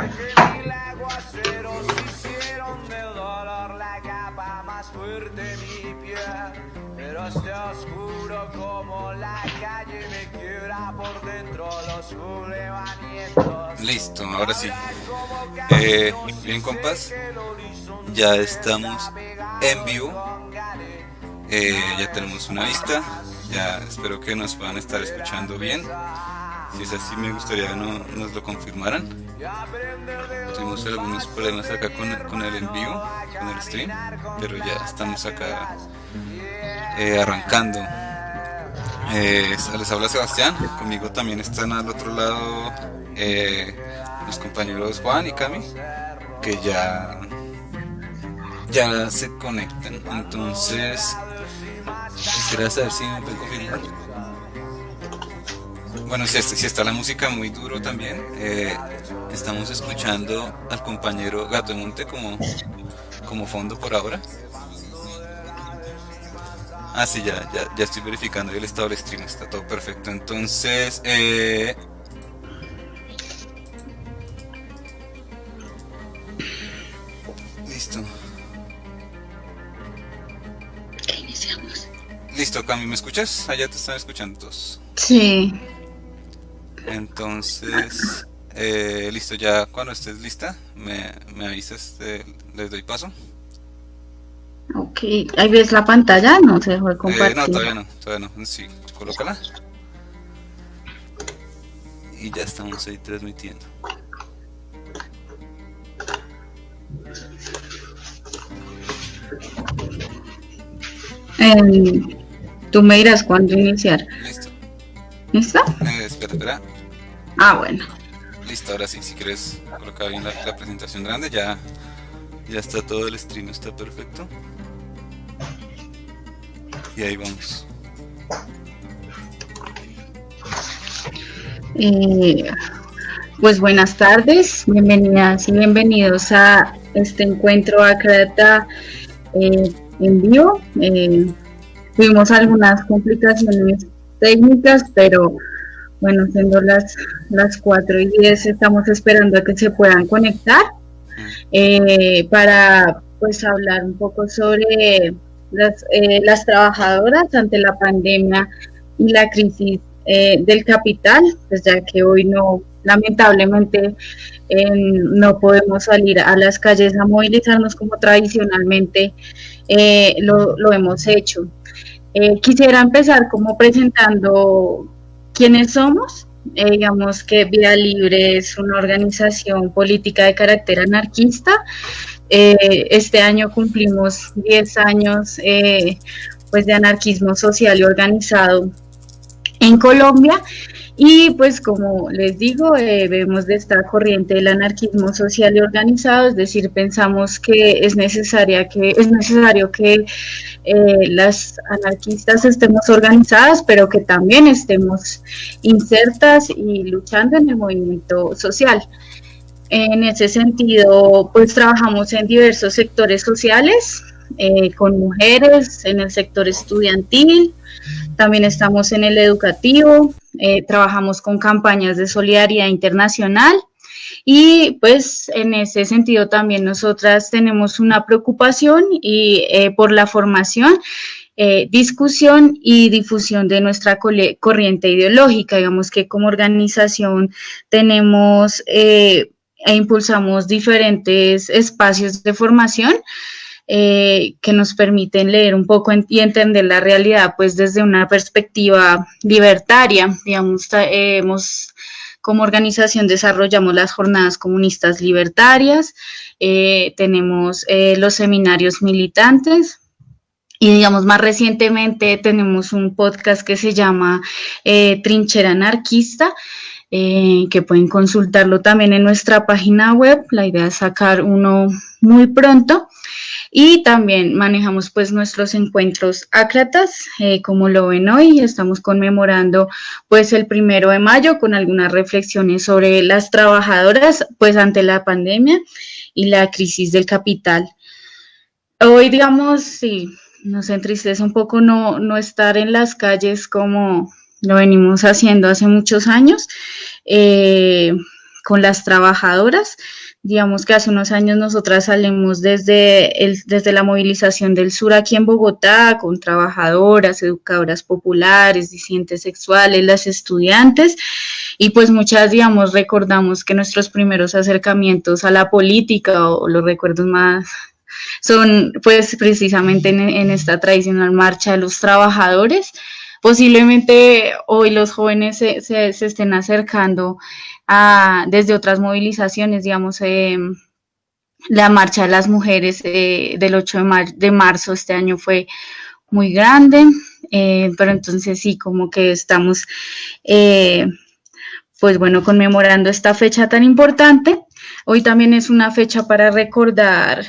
Mil aguaceros hicieron del dolor la capa más fuerte de mi piel. Pero está oscuro como la calle me quiebra por dentro los bulevanietos. Listo, ahora sí. Bien, compas, ya estamos en vivo. Ya tenemos una vista. Ya espero que nos puedan estar escuchando bien. Si es así, me gustaría que nos lo confirmaran. Tuvimos algunos problemas acá con el envío, con el stream, pero ya estamos acá arrancando. Les habla Sebastián, conmigo también están al otro lado los compañeros Juan y Cami, que ya se conectan. Entonces, quisiera saber si me pueden confirmar. Bueno, si está la música muy duro también, estamos escuchando al compañero Gato de Monte como fondo por ahora. Ah, sí, ya estoy verificando el estado del stream, está todo perfecto. Entonces, listo. Iniciamos. Listo, Cami, ¿me escuchas? Allá te están escuchando todos. Sí. Entonces, listo, ya cuando estés lista, me avisas, les doy paso. Ok. Ahí ves la pantalla, no se dejó de No, compartir. todavía no. Sí, colócala. Y ya estamos ahí transmitiendo. Tú me dirás cuándo iniciar. Listo. ¿Listo? Espera. Ah, bueno. Listo, ahora sí, si quieres colocar bien la presentación grande, ya está todo el stream, está perfecto. Y ahí vamos. Pues buenas tardes, bienvenidas y bienvenidos a este encuentro Acrata en vivo. Tuvimos algunas complicaciones técnicas, pero bueno, siendo las 4:10, estamos esperando a que se puedan conectar para pues hablar un poco sobre las trabajadoras ante la pandemia y la crisis del capital, pues ya que hoy lamentablemente no podemos salir a las calles a movilizarnos como tradicionalmente lo hemos hecho. Quisiera empezar como presentando quiénes somos. Digamos que Vida Libre es una organización política de carácter anarquista. Este año cumplimos 10 años pues de anarquismo social y organizado en Colombia. Y pues como les digo, vemos de esta corriente del anarquismo social y organizado, es decir, pensamos que es necesario que las anarquistas estemos organizadas, pero que también estemos insertas y luchando en el movimiento social. En ese sentido, pues trabajamos en diversos sectores sociales, con mujeres, en el sector estudiantil, también estamos en el educativo, trabajamos con campañas de solidaridad internacional y pues en ese sentido también nosotras tenemos una preocupación por la formación, discusión y difusión de nuestra corriente ideológica. Digamos que como organización tenemos e impulsamos diferentes espacios de formación que nos permiten leer un poco y entender la realidad pues desde una perspectiva libertaria. Digamos, como organización desarrollamos las jornadas comunistas libertarias, tenemos los seminarios militantes. Y digamos, más recientemente tenemos un podcast que se llama Trinchera Anarquista, que pueden consultarlo también en nuestra página web. La idea es sacar uno muy pronto. Y también manejamos pues nuestros encuentros ácratas, como lo ven hoy, estamos conmemorando pues el 1 de mayo con algunas reflexiones sobre las trabajadoras pues ante la pandemia y la crisis del capital. Hoy digamos, sí, nos entristece un poco no estar en las calles como lo venimos haciendo hace muchos años, con las trabajadoras. Digamos que hace unos años nosotras salimos desde la movilización del sur aquí en Bogotá, con trabajadoras, educadoras populares, disidentes sexuales, las estudiantes, y pues muchas, digamos, recordamos que nuestros primeros acercamientos a la política o los recuerdos más son pues precisamente en esta tradicional marcha de los trabajadores. Posiblemente hoy los jóvenes se estén acercando desde otras movilizaciones, digamos, la marcha de las mujeres del 8 de marzo este año fue muy grande, pero entonces sí, como que estamos, pues bueno, conmemorando esta fecha tan importante. Hoy también es una fecha para recordar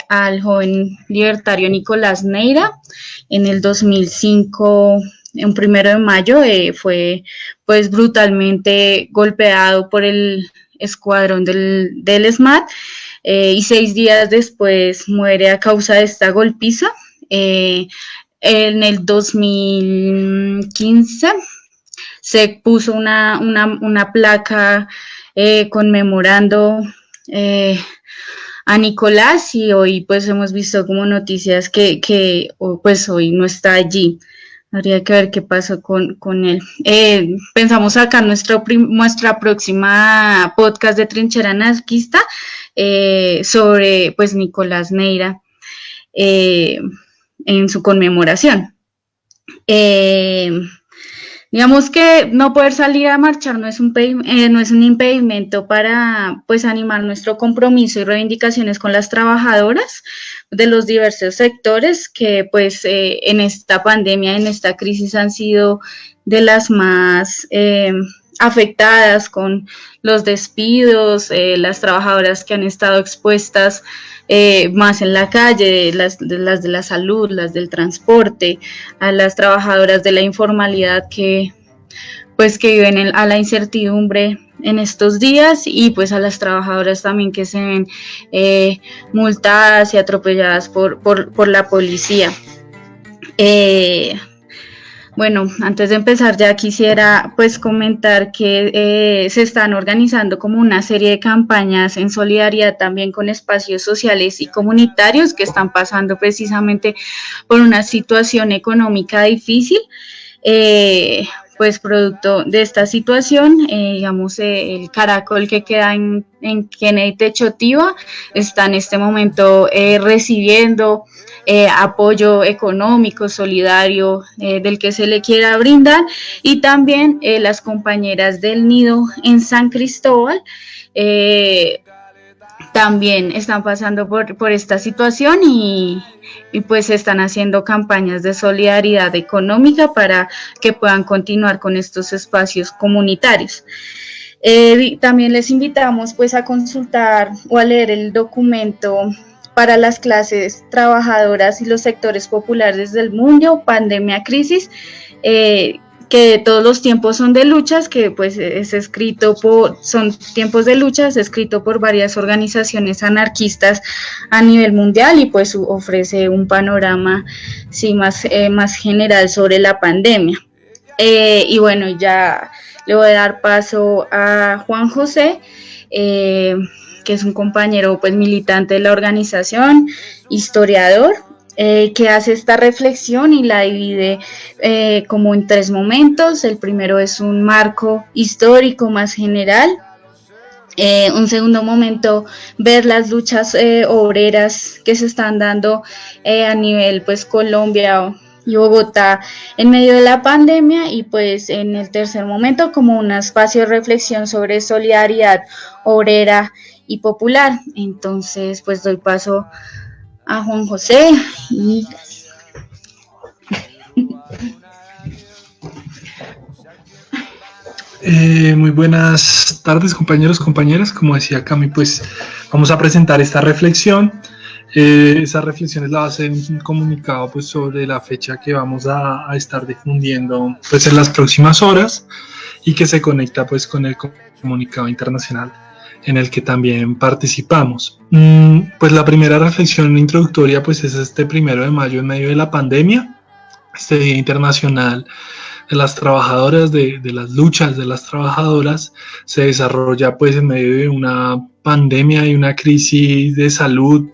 al joven libertario Nicolás Neira. En el 2005, un 1 de mayo, fue pues brutalmente golpeado por el escuadrón del SMAT, y 6 días después muere a causa de esta golpiza. En el 2015 se puso una placa conmemorando a Nicolás, y hoy pues hemos visto como noticias que pues hoy no está allí. Habría que ver qué pasó con él. Pensamos sacar nuestra próxima podcast de Trinchera Anarquista sobre pues Nicolás Neira en su conmemoración. Digamos que no poder salir a marchar no es un impedimento para pues animar nuestro compromiso y reivindicaciones con las trabajadoras de los diversos sectores que pues en esta pandemia, en esta crisis han sido de las más afectadas con los despidos, las trabajadoras que han estado expuestas más en la calle, las de la salud, las del transporte, a las trabajadoras de la informalidad que viven a la incertidumbre en estos días, y pues a las trabajadoras también que se ven multadas y atropelladas por la policía. Bueno, antes de empezar ya quisiera pues comentar que se están organizando como una serie de campañas en solidaridad también con espacios sociales y comunitarios que están pasando precisamente por una situación económica difícil. Pues producto de esta situación, digamos, el Caracol que queda en Kennedy Techotiva está en este momento recibiendo apoyo económico, solidario, del que se le quiera brindar, y también las compañeras del Nido en San Cristóbal también están pasando por esta situación y pues están haciendo campañas de solidaridad económica para que puedan continuar con estos espacios comunitarios. También les invitamos pues a consultar o a leer el documento para las clases trabajadoras y los sectores populares del mundo, Pandemia Crisis, que todos los tiempos son de luchas, que pues son tiempos de luchas, escrito por varias organizaciones anarquistas a nivel mundial, y pues ofrece un panorama sí, más general sobre la pandemia. Y bueno, ya le voy a dar paso a Juan José, que es un compañero pues militante de la organización, historiador, que hace esta reflexión y la divide como en 3 momentos. El primero es un marco histórico más general. Un segundo momento, ver las luchas obreras que se están dando a nivel pues Colombia y Bogotá en medio de la pandemia, y pues en el tercer momento como un espacio de reflexión sobre solidaridad obrera y popular. Entonces pues doy paso a Juan José y muy buenas tardes, compañeros, compañeras. Como decía Cami, pues vamos a presentar esta reflexión. Esa reflexión es la base de un comunicado pues sobre la fecha que vamos a estar difundiendo pues en las próximas horas, y que se conecta pues con el comunicado internacional en el que también participamos. Pues la primera reflexión introductoria pues es este 1 de mayo en medio de la pandemia, este Día Internacional las trabajadoras, de las luchas de las trabajadoras, se desarrolla pues en medio de una pandemia y una crisis de salud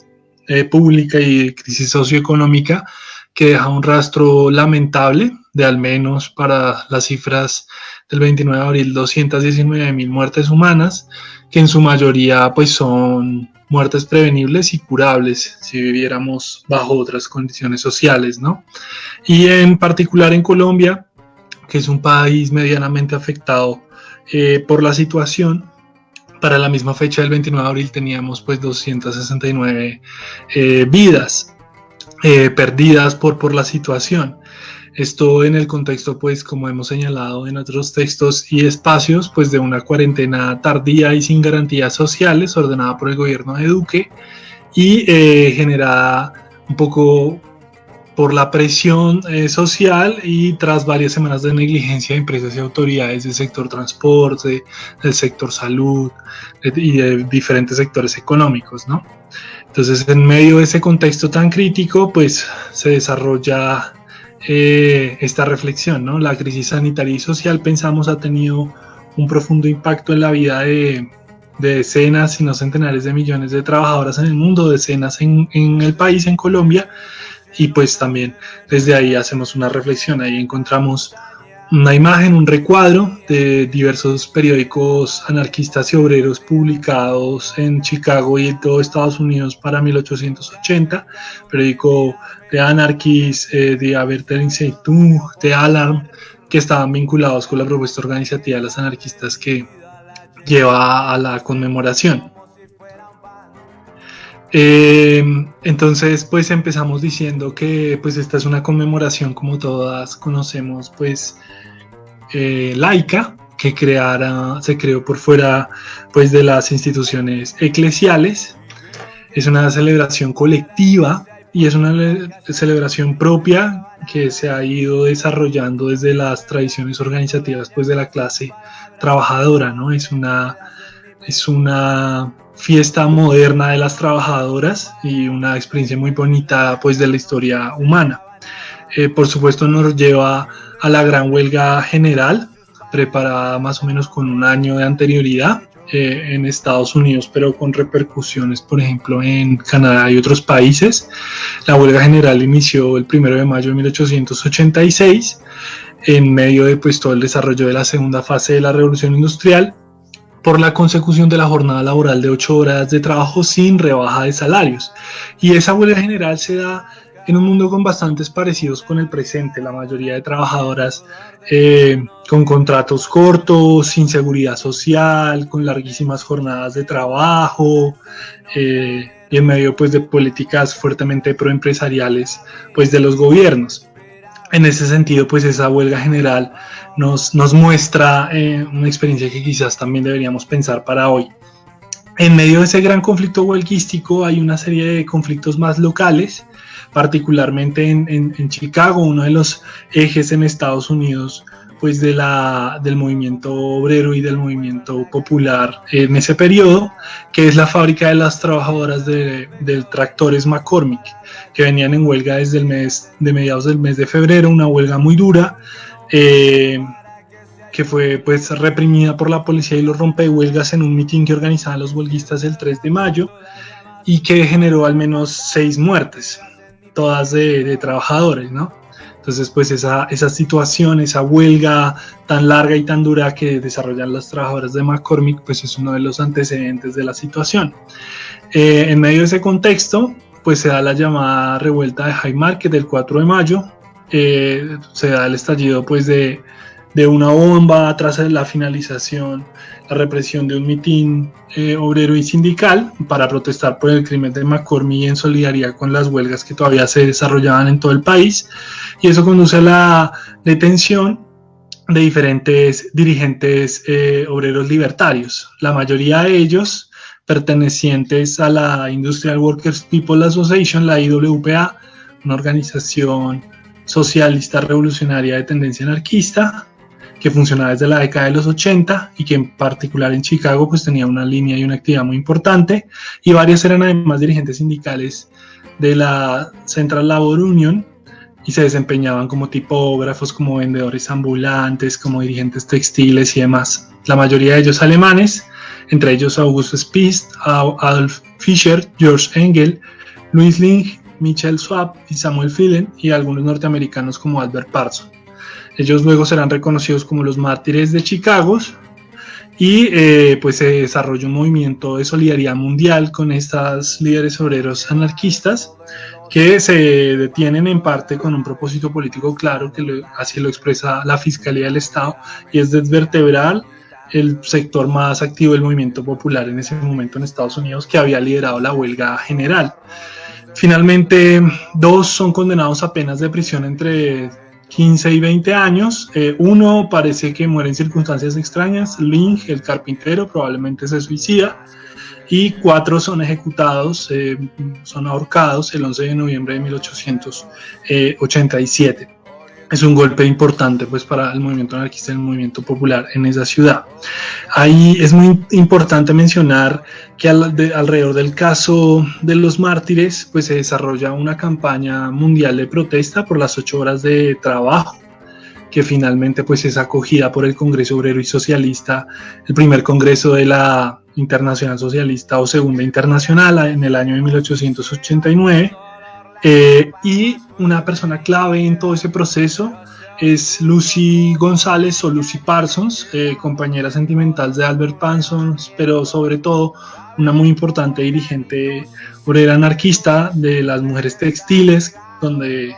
pública y de crisis socioeconómica que deja un rastro lamentable de, al menos para las cifras del 29 de abril, 219.000 muertes humanas, que en su mayoría pues son muertes prevenibles y curables si viviéramos bajo otras condiciones sociales, ¿no? Y en particular en Colombia, que es un país medianamente afectado por la situación, para la misma fecha del 29 de abril teníamos pues 269 vidas perdidas por la situación. Esto en el contexto, pues, como hemos señalado en otros textos y espacios, pues de una cuarentena tardía y sin garantías sociales ordenada por el gobierno de Duque y generada un poco por la presión social y tras varias semanas de negligencia de empresas y autoridades del sector transporte, del sector salud y de diferentes sectores económicos, ¿no? Entonces, en medio de ese contexto tan crítico, pues se desarrolla esta reflexión, ¿no? La crisis sanitaria y social, pensamos, ha tenido un profundo impacto en la vida de decenas, si no centenares de millones de trabajadoras en el mundo, decenas en el país, en Colombia, y pues también desde ahí hacemos una reflexión. Ahí encontramos una imagen, un recuadro de diversos periódicos anarquistas y obreros publicados en Chicago y en todo Estados Unidos para 1880, periódico de Anarchist, de Abertenisetu, de Alarm, que estaban vinculados con la propuesta organizativa de los anarquistas que lleva a la conmemoración. Entonces pues empezamos diciendo que pues esta es una conmemoración, como todas conocemos, pues laica, que se creó por fuera pues de las instituciones eclesiales. Es una celebración colectiva y es una celebración propia que se ha ido desarrollando desde las tradiciones organizativas pues de la clase trabajadora, ¿no? Es una fiesta moderna de las trabajadoras y una experiencia muy bonita pues de la historia humana. Por supuesto nos lleva a la gran huelga general, preparada más o menos con un año de anterioridad en Estados Unidos, pero con repercusiones, por ejemplo, en Canadá y otros países. La huelga general inició el 1 de mayo de 1886, en medio de pues todo el desarrollo de la segunda fase de la Revolución Industrial, por la consecución de la jornada laboral de 8 horas de trabajo sin rebaja de salarios. Y esa huelga general se da en un mundo con bastantes parecidos con el presente. La mayoría de trabajadoras con contratos cortos, sin seguridad social, con larguísimas jornadas de trabajo, y en medio pues de políticas fuertemente proempresariales pues de los gobiernos. En ese sentido, pues esa huelga general nos muestra una experiencia que quizás también deberíamos pensar para hoy. En medio de ese gran conflicto huelguístico hay una serie de conflictos más locales, particularmente en Chicago, uno de los ejes en Estados Unidos pues del movimiento obrero y del movimiento popular en ese periodo, que es la fábrica de las trabajadoras del Tractores McCormick, que venían en huelga desde mediados del mes de febrero, una huelga muy dura, que fue pues reprimida por la policía y los rompehuelgas en un mitin que organizaban los huelguistas el 3 de mayo y que generó al menos 6 muertes, todas de trabajadores, ¿no? Entonces pues esa situación, esa huelga tan larga y tan dura que desarrollan las trabajadoras de McCormick, pues es uno de los antecedentes de la situación. En medio de ese contexto pues se da la llamada revuelta de Haymarket del 4 de mayo, se da el estallido pues de una bomba tras la finalización, la represión de un mitin obrero y sindical para protestar por el crimen de McCormick en solidaridad con las huelgas que todavía se desarrollaban en todo el país, y eso conduce a la detención de diferentes dirigentes obreros libertarios, la mayoría de ellos pertenecientes a la Industrial Workers People Association, la IWPA, una organización socialista revolucionaria de tendencia anarquista que funcionaba desde la década de los 80 y que en particular en Chicago pues tenía una línea y una actividad muy importante, y varias eran además dirigentes sindicales de la Central Labor Union y se desempeñaban como tipógrafos, como vendedores ambulantes, como dirigentes textiles y demás. La mayoría de ellos alemanes, entre ellos August Spies, Adolf Fischer, George Engel, Louis Lingg, Michael Schwab y Samuel Phelan, y algunos norteamericanos como Albert Parsons. Ellos luego serán reconocidos como los mártires de Chicago, y pues se desarrolló un movimiento de solidaridad mundial con estos líderes obreros anarquistas que se detienen en parte con un propósito político claro, que así lo expresa la Fiscalía del Estado, y es desvertebrar el sector más activo del movimiento popular en ese momento en Estados Unidos, que había liderado la huelga general. Finalmente, 2 son condenados a penas de prisión entre 15 y 20 años. Uno parece que muere en circunstancias extrañas. Lingg, el carpintero, probablemente se suicida. Y 4 son ejecutados, son ahorcados el 11 de noviembre de 1887. Es un golpe importante pues para el movimiento anarquista y el movimiento popular en esa ciudad. Ahí es muy importante mencionar que alrededor del caso de los mártires pues se desarrolla una campaña mundial de protesta por las 8 horas de trabajo, que finalmente pues es acogida por el Congreso Obrero y Socialista, el primer congreso de la Internacional Socialista o Segunda Internacional en el año de 1889. Y una persona clave en todo ese proceso es Lucy González o Lucy Parsons, compañera sentimental de Albert Parsons, pero sobre todo una muy importante dirigente obrera anarquista de las mujeres textiles, donde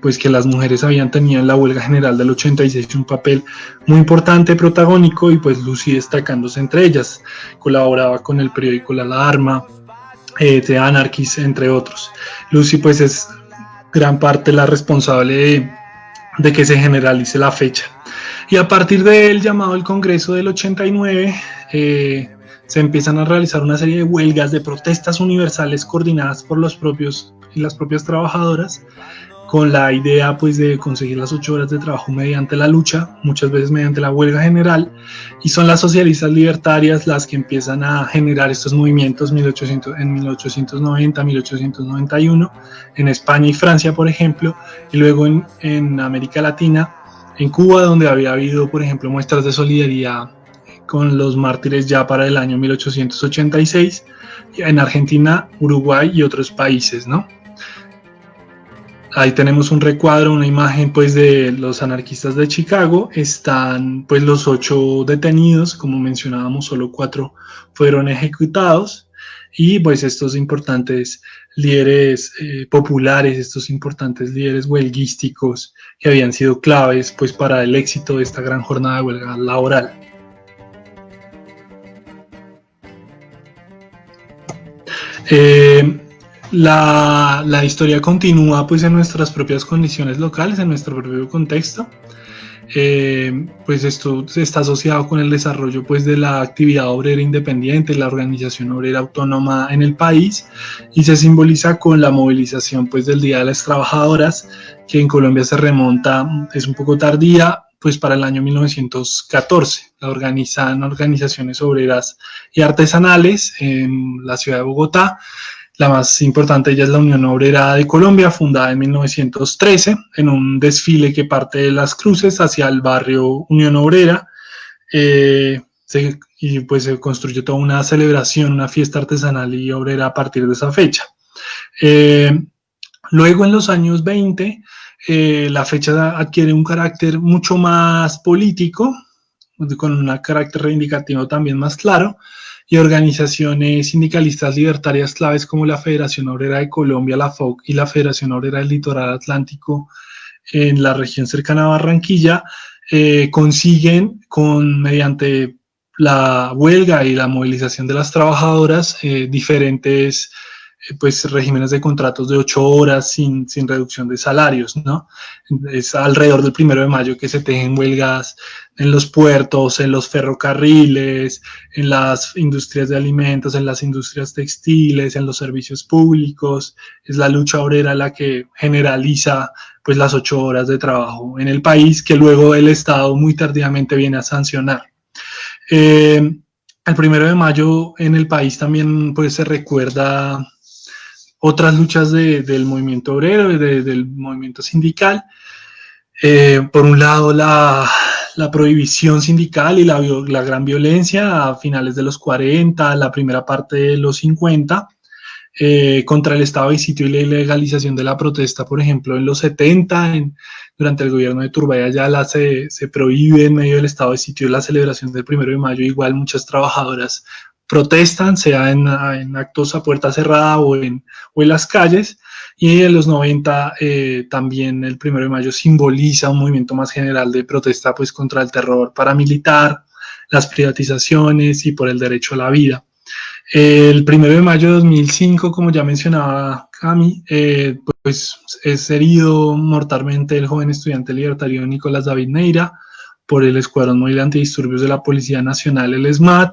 pues que las mujeres habían tenido en la huelga general del 86 un papel muy importante, protagónico, y pues Lucy destacándose entre ellas. Colaboraba con el periódico La Alarma, The Anarchist, entre otros. Lucy pues es gran parte la responsable de que se generalice la fecha, y a partir del llamado del Congreso del 89 se empiezan a realizar una serie de huelgas, de protestas universales coordinadas por las propias trabajadoras, con la idea pues de conseguir las 8 horas de trabajo mediante la lucha, muchas veces mediante la huelga general, y son las socialistas libertarias las que empiezan a generar estos movimientos en 1890, 1891, en España y Francia, por ejemplo, y luego en América Latina, en Cuba, donde había habido, por ejemplo, muestras de solidaridad con los mártires ya para el año 1886, en Argentina, Uruguay y otros países, ¿no? Ahí tenemos un recuadro, una imagen pues de los anarquistas de Chicago. Están pues los 8 detenidos, como mencionábamos, solo 4 fueron ejecutados, y pues estos importantes líderes populares, estos importantes líderes huelguísticos que habían sido claves pues para el éxito de esta gran jornada de huelga laboral. La historia continúa pues en nuestras propias condiciones locales, en nuestro propio contexto. Pues esto está asociado con el desarrollo pues de la actividad obrera independiente, la organización obrera autónoma en el país, y se simboliza con la movilización pues del Día de las Trabajadoras, que en Colombia se remonta, es un poco tardía, pues para el año 1914. La organizan organizaciones obreras y artesanales en la ciudad de Bogotá. La más importante de ellas es la Unión Obrera de Colombia, fundada en 1913, en un desfile que parte de Las Cruces hacia el barrio Unión Obrera, y pues se construyó toda una celebración, una fiesta artesanal y obrera a partir de esa fecha. Luego, en los años 20, la fecha adquiere un carácter mucho más político, con un carácter reivindicativo también más claro, y organizaciones sindicalistas libertarias claves como la Federación Obrera de Colombia, la FOC, y la Federación Obrera del Litoral Atlántico en la región cercana a Barranquilla, consiguen mediante la huelga y la movilización de las trabajadoras diferentes pues regímenes de contratos de 8 horas sin reducción de salarios, ¿no? Es alrededor del 1 de mayo que se tejen huelgas en los puertos, en los ferrocarriles, en las industrias de alimentos, en las industrias textiles, en los servicios públicos. Es la lucha obrera la que generaliza pues las 8 horas de trabajo en el país, que luego el Estado muy tardíamente viene a sancionar. El 1 de mayo en el país también pues se recuerda otras luchas del movimiento obrero, del movimiento sindical. Por un lado, la prohibición sindical y la gran violencia a finales de los 40, la primera parte de los 50, contra el estado de sitio y la ilegalización de la protesta, por ejemplo, en los 70, durante el gobierno de Turbay Ayala se prohíbe en medio del estado de sitio la celebración del 1 de mayo. Igual muchas trabajadoras protestan, sea en actos a puerta cerrada o en las calles. Y en los 90 también el 1 de mayo simboliza un movimiento más general de protesta pues contra el terror paramilitar, las privatizaciones y por el derecho a la vida. El 1 de mayo de 2005, como ya mencionaba Cami, pues es herido mortalmente el joven estudiante libertario Nicolás David Neira por el Escuadrón Móvil Antidisturbios de la Policía Nacional, el ESMAD.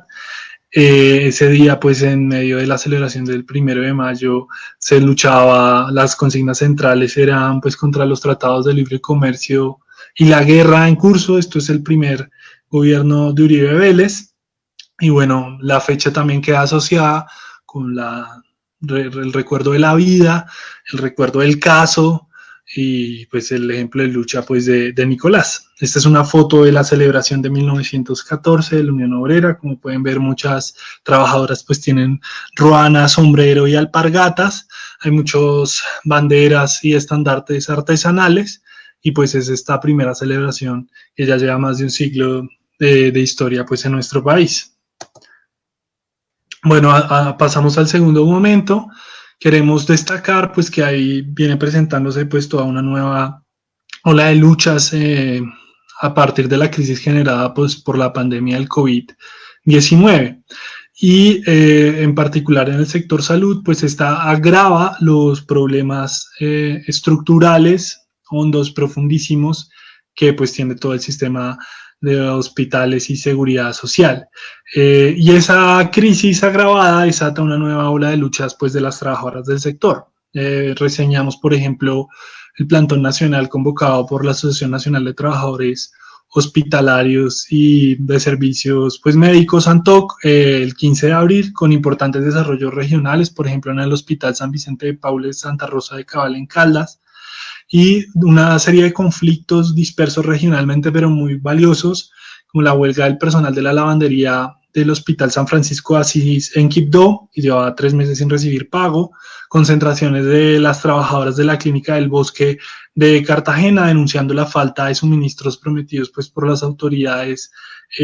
Ese día, pues en medio de la celebración del 1 de mayo, se luchaba, las consignas centrales eran pues contra los tratados de libre comercio y la guerra en curso. Esto es el primer gobierno de Uribe Vélez. Y bueno, la fecha también queda asociada con el recuerdo de la vida, el recuerdo del caso y pues el ejemplo de lucha pues de Nicolás. Esta es una foto de la celebración de 1914 de la Unión Obrera. Como pueden ver, muchas trabajadoras pues tienen ruana, sombrero y alpargatas. Hay muchas banderas y estandartes artesanales y pues es esta primera celebración que ya lleva más de un siglo de historia pues en nuestro país. Bueno, pasamos al segundo momento. Queremos destacar pues que ahí viene presentándose pues toda una nueva ola de luchas a partir de la crisis generada pues por la pandemia del COVID-19 y en particular en el sector salud pues esta agrava los problemas estructurales hondos, profundísimos que pues tiene todo el sistema de hospitales y seguridad social. Y esa crisis agravada desata una nueva ola de luchas pues, de las trabajadoras del sector. Reseñamos, por ejemplo, el plantón nacional convocado por la Asociación Nacional de Trabajadores Hospitalarios y de Servicios pues, Médicos, ANTOC, el 15 de abril, con importantes desarrollos regionales, por ejemplo, en el Hospital San Vicente de Paul Santa Rosa de Cabal en Caldas, y una serie de conflictos dispersos regionalmente, pero muy valiosos, como la huelga del personal de la lavandería del Hospital San Francisco de Asís en Quibdó, que llevaba 3 meses sin recibir pago, concentraciones de las trabajadoras de la Clínica del Bosque de Cartagena, denunciando la falta de suministros prometidos pues, por las autoridades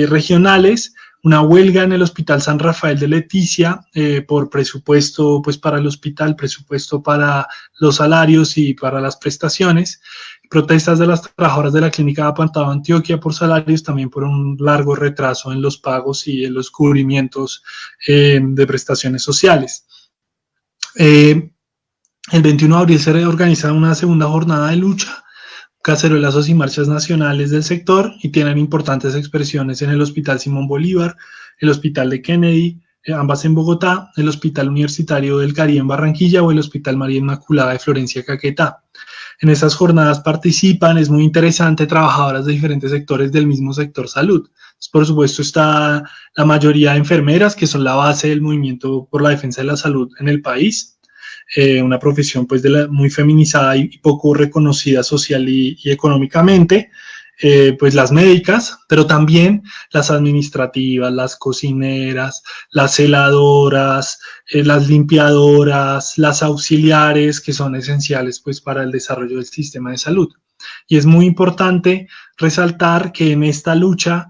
regionales, una huelga en el Hospital San Rafael de Leticia por presupuesto pues, para el hospital, presupuesto para los salarios y para las prestaciones, protestas de las trabajadoras de la Clínica de Apartado Antioquia por salarios, también por un largo retraso en los pagos y en los cubrimientos de prestaciones sociales. El 21 de abril se reorganiza una segunda jornada de lucha, cacerolazos y marchas nacionales del sector, y tienen importantes expresiones en el Hospital Simón Bolívar, el Hospital de Kennedy, ambas en Bogotá, el Hospital Universitario del Caribe en Barranquilla o el Hospital María Inmaculada de Florencia, Caquetá. En estas jornadas participan, es muy interesante, trabajadoras de diferentes sectores del mismo sector salud. Por supuesto está la mayoría de enfermeras, que son la base del movimiento por la defensa de la salud en el país. Una profesión pues muy feminizada y poco reconocida social y económicamente, pues las médicas, pero también las administrativas, las cocineras, las celadoras, las limpiadoras, las auxiliares, que son esenciales pues para el desarrollo del sistema de salud. Y es muy importante resaltar que en esta lucha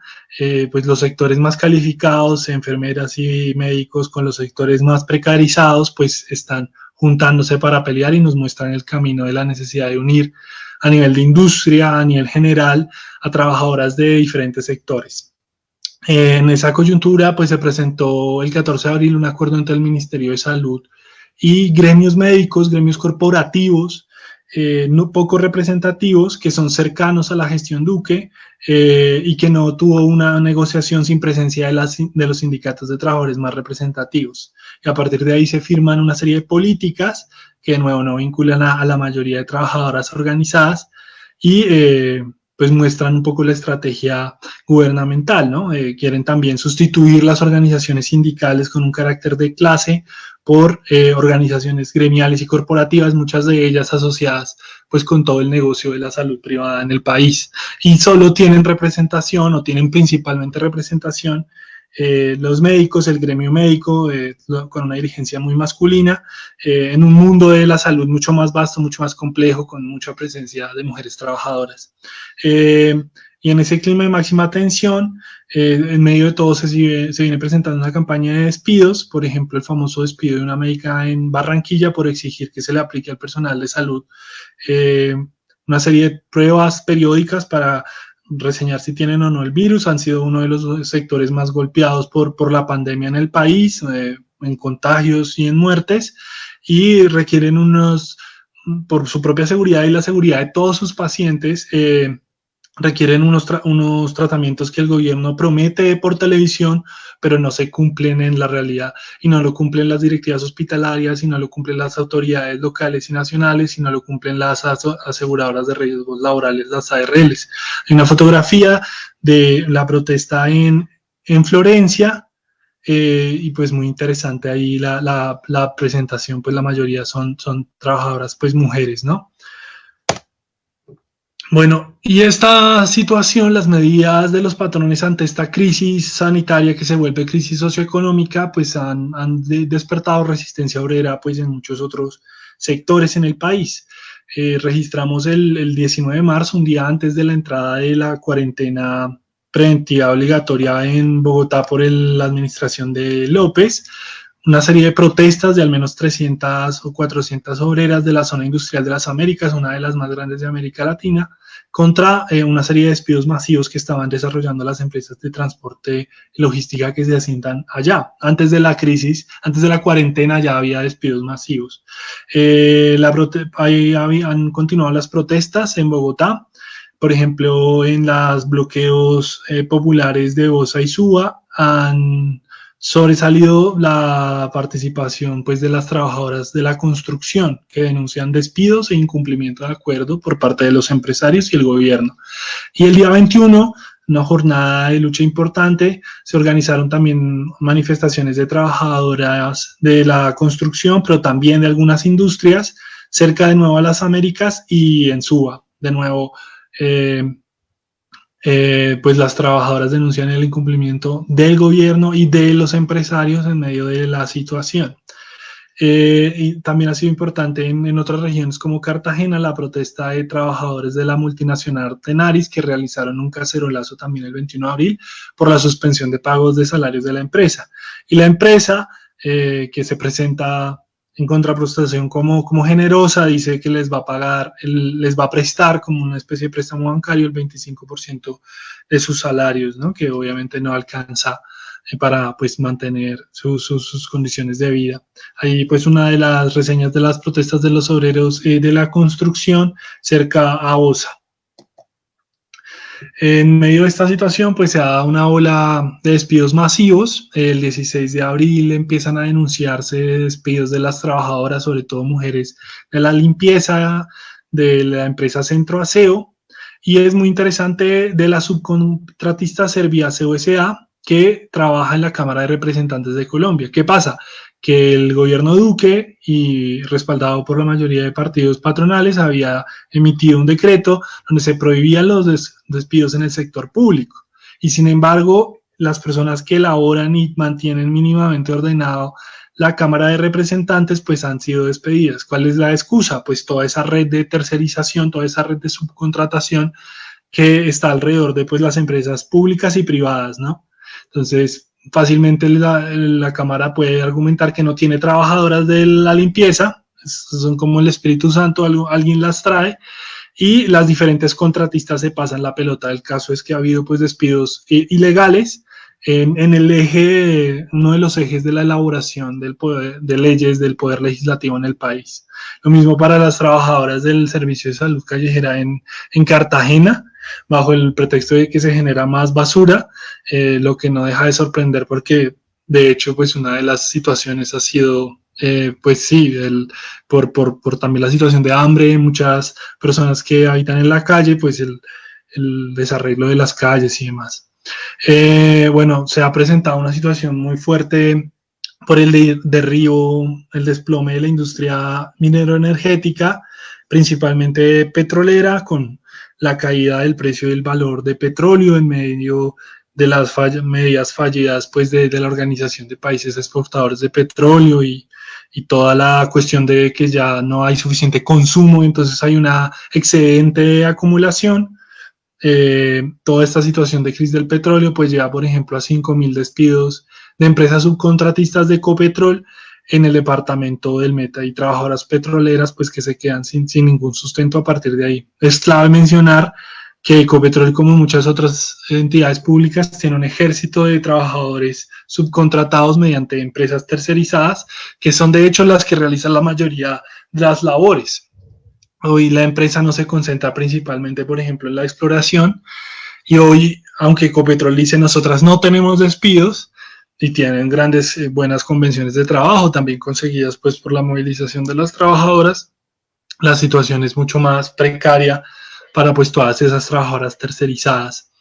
pues los sectores más calificados, enfermeras y médicos, con los sectores más precarizados, pues están juntándose para pelear y nos muestran el camino de la necesidad de unir a nivel de industria, a nivel general, a trabajadoras de diferentes sectores. En esa coyuntura, pues se presentó el 14 de abril un acuerdo entre el Ministerio de Salud y gremios médicos, gremios corporativos, no poco representativos, que son cercanos a la gestión Duque y que no tuvo una negociación sin presencia de los sindicatos de trabajadores más representativos. Y a partir de ahí se firman una serie de políticas que de nuevo no vinculan a la mayoría de trabajadoras organizadas y pues muestran un poco la estrategia gubernamental, ¿no? Quieren también sustituir las organizaciones sindicales con un carácter de clase por organizaciones gremiales y corporativas, muchas de ellas asociadas pues con todo el negocio de la salud privada en el país, y solo tienen representación o tienen principalmente representación los médicos, el gremio médico, con una dirigencia muy masculina, en un mundo de la salud mucho más vasto, mucho más complejo, con mucha presencia de mujeres trabajadoras. Y en ese clima de máxima tensión, en medio de todo se viene presentando una campaña de despidos, por ejemplo, el famoso despido de una médica en Barranquilla por exigir que se le aplique al personal de salud una serie de pruebas periódicas para reseñar si tienen o no el virus. Han sido uno de los sectores más golpeados por la pandemia en el país, en contagios y en muertes, y requieren por su propia seguridad y la seguridad de todos sus pacientes, requieren unos tratamientos que el gobierno promete por televisión, pero no se cumplen en la realidad, y no lo cumplen las directivas hospitalarias, y no lo cumplen las autoridades locales y nacionales, y no lo cumplen las aseguradoras de riesgos laborales, las ARLs. Hay una fotografía de la protesta en Florencia, y pues muy interesante ahí la presentación, pues la mayoría son trabajadoras, pues mujeres, ¿no? Bueno, y esta situación, las medidas de los patrones ante esta crisis sanitaria que se vuelve crisis socioeconómica, pues han despertado resistencia obrera pues en muchos otros sectores en el país. Registramos el 19 de marzo, un día antes de la entrada de la cuarentena preventiva obligatoria en Bogotá por la administración de López, una serie de protestas de al menos 300 o 400 obreras de la zona industrial de las Américas, una de las más grandes de América Latina, contra una serie de despidos masivos que estaban desarrollando las empresas de transporte y logística que se asientan allá. Antes de la crisis, antes de la cuarentena, ya había despidos masivos. Han continuado las protestas en Bogotá, por ejemplo, en los bloqueos populares de Bosa y Suba han sobresalido la participación pues, de las trabajadoras de la construcción, que denuncian despidos e incumplimiento de acuerdo por parte de los empresarios y el gobierno. Y el día 21, una jornada de lucha importante, se organizaron también manifestaciones de trabajadoras de la construcción, pero también de algunas industrias, cerca de nuevo a las Américas y en Suba. De nuevo, pues las trabajadoras denuncian el incumplimiento del gobierno y de los empresarios en medio de la situación. Y también ha sido importante en otras regiones como Cartagena la protesta de trabajadores de la multinacional Tenaris, que realizaron un cacerolazo también el 21 de abril por la suspensión de pagos de salarios de la empresa. Y la empresa, que se presenta en contraprestación como generosa, dice que les va a pagar, les va a prestar como una especie de préstamo bancario el 25% de sus salarios, ¿no? Que obviamente no alcanza para pues mantener sus condiciones de vida. Ahí pues una de las reseñas de las protestas de los obreros de la construcción cerca a Bosa. En medio de esta situación, pues se da una ola de despidos masivos. El 16 de abril empiezan a denunciarse despidos de las trabajadoras, sobre todo mujeres, de la limpieza de la empresa Centro Aseo. Y es muy interesante de la subcontratista Serviaseo S.A., que trabaja en la Cámara de Representantes de Colombia. ¿Qué pasa? Que el gobierno Duque, y respaldado por la mayoría de partidos patronales, había emitido un decreto donde se prohibían los despidos en el sector público. Y sin embargo, las personas que elaboran y mantienen mínimamente ordenado la Cámara de Representantes, pues han sido despedidas. ¿Cuál es la excusa? Pues toda esa red de tercerización, toda esa red de subcontratación que está alrededor de pues, las empresas públicas y privadas, ¿no? Entonces, fácilmente la Cámara puede argumentar que no tiene trabajadoras de la limpieza, son como el Espíritu Santo, alguien las trae, y las diferentes contratistas se pasan la pelota. El caso es que ha habido pues despidos ilegales en el eje, uno de los ejes de la elaboración del poder, de leyes del poder legislativo en el país. Lo mismo para las trabajadoras del Servicio de Salud Callejera en Cartagena, bajo el pretexto de que se genera más basura, lo que no deja de sorprender porque de hecho pues una de las situaciones ha sido pues sí, por también la situación de hambre, muchas personas que habitan en la calle, pues el desarreglo de las calles y demás. Bueno, se ha presentado una situación muy fuerte por el derribo, el desplome de la industria minero-energética, principalmente petrolera, con la caída del precio del valor de petróleo en medio de las medidas fallidas pues, de la Organización de Países Exportadores de Petróleo y toda la cuestión de que ya no hay suficiente consumo, entonces hay una excedente acumulación. Toda esta situación de crisis del petróleo pues lleva, por ejemplo, a 5.000 despidos de empresas subcontratistas de Ecopetrol en el departamento del Meta y trabajadoras petroleras pues que se quedan sin ningún sustento a partir de ahí. Es clave mencionar que Ecopetrol, como muchas otras entidades públicas, tiene un ejército de trabajadores subcontratados mediante empresas tercerizadas, que son de hecho las que realizan la mayoría de las labores. Hoy la empresa no se concentra principalmente, por ejemplo, en la exploración, y hoy, aunque Ecopetrol dice nosotras no tenemos despidos, y tienen grandes, buenas convenciones de trabajo, también conseguidas pues por la movilización de las trabajadoras, la situación es mucho más precaria para pues todas esas trabajadoras tercerizadas.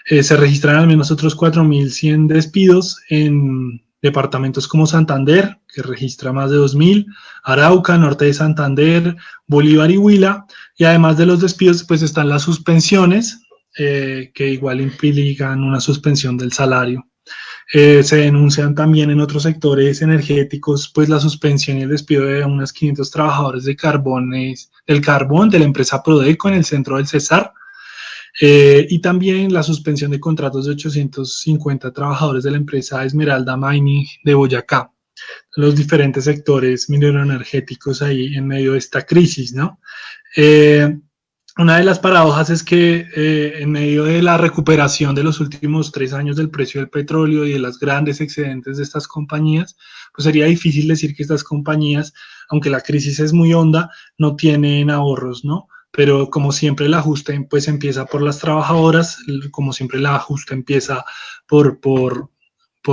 Se registran al menos otros 4.100 despidos en departamentos como Santander, que registra más de 2.000, Arauca, Norte de Santander, Bolívar y Huila, y además de los despidos pues están las suspensiones, que igual implican una suspensión del salario. Se denuncian también en otros sectores energéticos pues la suspensión y el despido de unos 500 trabajadores del carbón de la empresa Prodeco en el centro del Cesar, y también la suspensión de contratos de 850 trabajadores de la empresa Esmeralda Mining de Boyacá. Los diferentes sectores mineroenergéticos ahí en medio de esta crisis, ¿no? Una de las paradojas es que en medio de la recuperación de los últimos 3 años del precio del petróleo y de las grandes excedentes de estas compañías, pues sería difícil decir que estas compañías, aunque la crisis es muy honda, no tienen ahorros, ¿no? Pero como siempre el ajuste pues empieza por las trabajadoras, como siempre el ajuste empieza por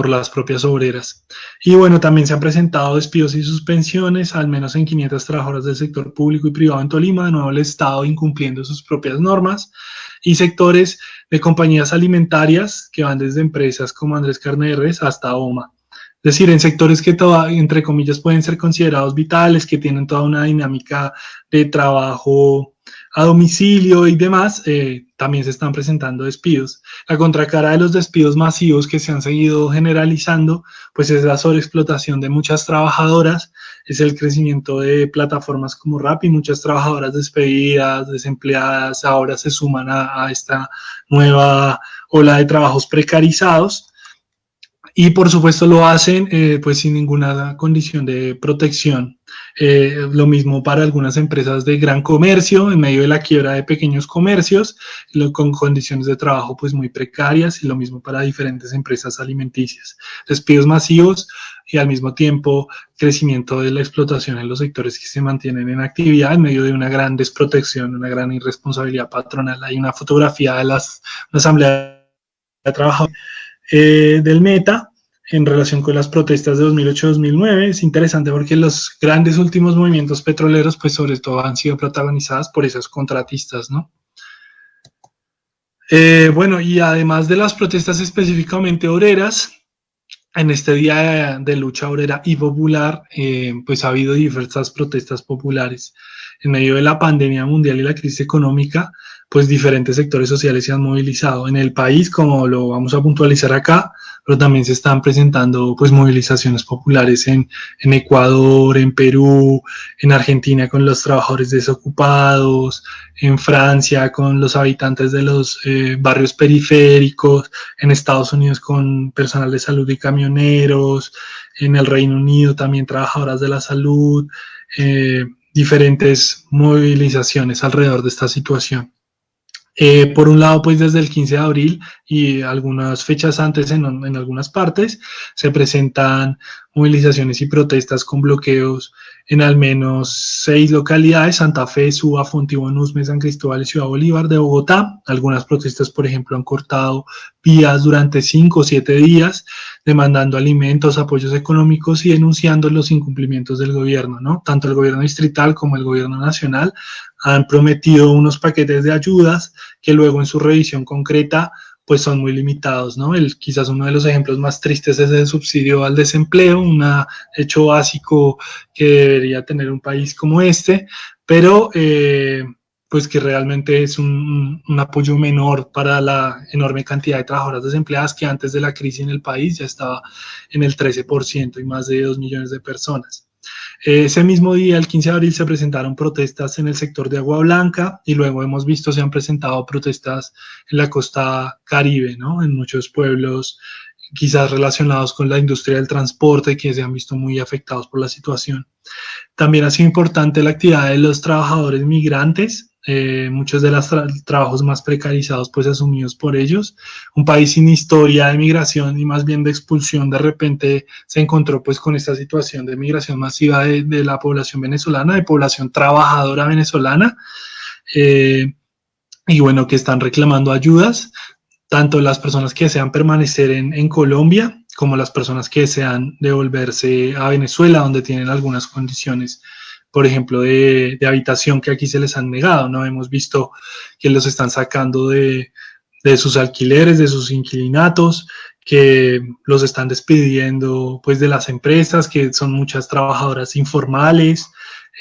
las propias obreras. Y bueno, también se han presentado despidos y suspensiones, al menos en 500 trabajadoras del sector público y privado en Tolima, de nuevo el Estado incumpliendo sus propias normas, y sectores de compañías alimentarias que van desde empresas como Andrés Carne de Res hasta OMA. Es decir, en sectores que, entre comillas, pueden ser considerados vitales, que tienen toda una dinámica de trabajo a domicilio y demás, también se están presentando despidos. La contracara de los despidos masivos que se han seguido generalizando, pues es la sobreexplotación de muchas trabajadoras, es el crecimiento de plataformas como Rappi, muchas trabajadoras despedidas, desempleadas, ahora se suman a esta nueva ola de trabajos precarizados. Y por supuesto lo hacen pues sin ninguna condición de protección. Lo mismo para algunas empresas de gran comercio, en medio de la quiebra de pequeños comercios, con condiciones de trabajo pues muy precarias, y lo mismo para diferentes empresas alimenticias. Despidos masivos y al mismo tiempo crecimiento de la explotación en los sectores que se mantienen en actividad en medio de una gran desprotección, una gran irresponsabilidad patronal. Hay una fotografía de una asamblea de trabajadores del Meta en relación con las protestas de 2008-2009. Es interesante porque los grandes últimos movimientos petroleros pues sobre todo han sido protagonizadas por esos contratistas, ¿no? Bueno, y además de las protestas específicamente obreras, en este día de lucha obrera y popular, pues ha habido diversas protestas populares. En medio de la pandemia mundial y la crisis económica, pues diferentes sectores sociales se han movilizado en el país, como lo vamos a puntualizar acá, pero también se están presentando pues movilizaciones populares en Ecuador, en Perú, en Argentina con los trabajadores desocupados, en Francia con los habitantes de los barrios periféricos, en Estados Unidos con personal de salud y camioneros, en el Reino Unido también trabajadoras de la salud, diferentes movilizaciones alrededor de esta situación. Por un lado, pues desde el 15 de abril y algunas fechas antes en algunas partes se presentan movilizaciones y protestas con bloqueos en al menos 6 localidades: Santa Fe, Suba, Fontibón, Usme, San Cristóbal y Ciudad Bolívar de Bogotá. Algunas protestas, por ejemplo, han cortado vías durante 5 o 7 días, demandando alimentos, apoyos económicos y denunciando los incumplimientos del gobierno, ¿no? Tanto el gobierno distrital como el gobierno nacional han prometido unos paquetes de ayudas que luego en su revisión concreta pues son muy limitados, ¿no? Quizás uno de los ejemplos más tristes es el subsidio al desempleo, un hecho básico que debería tener un país como este, pero pues que realmente es un apoyo menor para la enorme cantidad de trabajadoras desempleadas que antes de la crisis en el país ya estaba en el 13% y más de 2 millones de personas. Ese mismo día, el 15 de abril, se presentaron protestas en el sector de Agua Blanca y luego hemos visto se han presentado protestas en la costa Caribe, ¿no? En muchos pueblos quizás relacionados con la industria del transporte que se han visto muy afectados por la situación. También ha sido importante la actividad de los trabajadores migrantes, muchos de los trabajos más precarizados pues asumidos por ellos. Un país sin historia de migración y más bien de expulsión de repente se encontró pues con esta situación de migración masiva de la población venezolana, de población trabajadora venezolana, y bueno, que están reclamando ayudas, tanto las personas que desean permanecer en Colombia como las personas que desean devolverse a Venezuela, donde tienen algunas condiciones, por ejemplo, de habitación que aquí se les han negado, ¿no? Hemos visto que los están sacando de sus alquileres, de sus inquilinatos, que los están despidiendo pues de las empresas, que son muchas trabajadoras informales,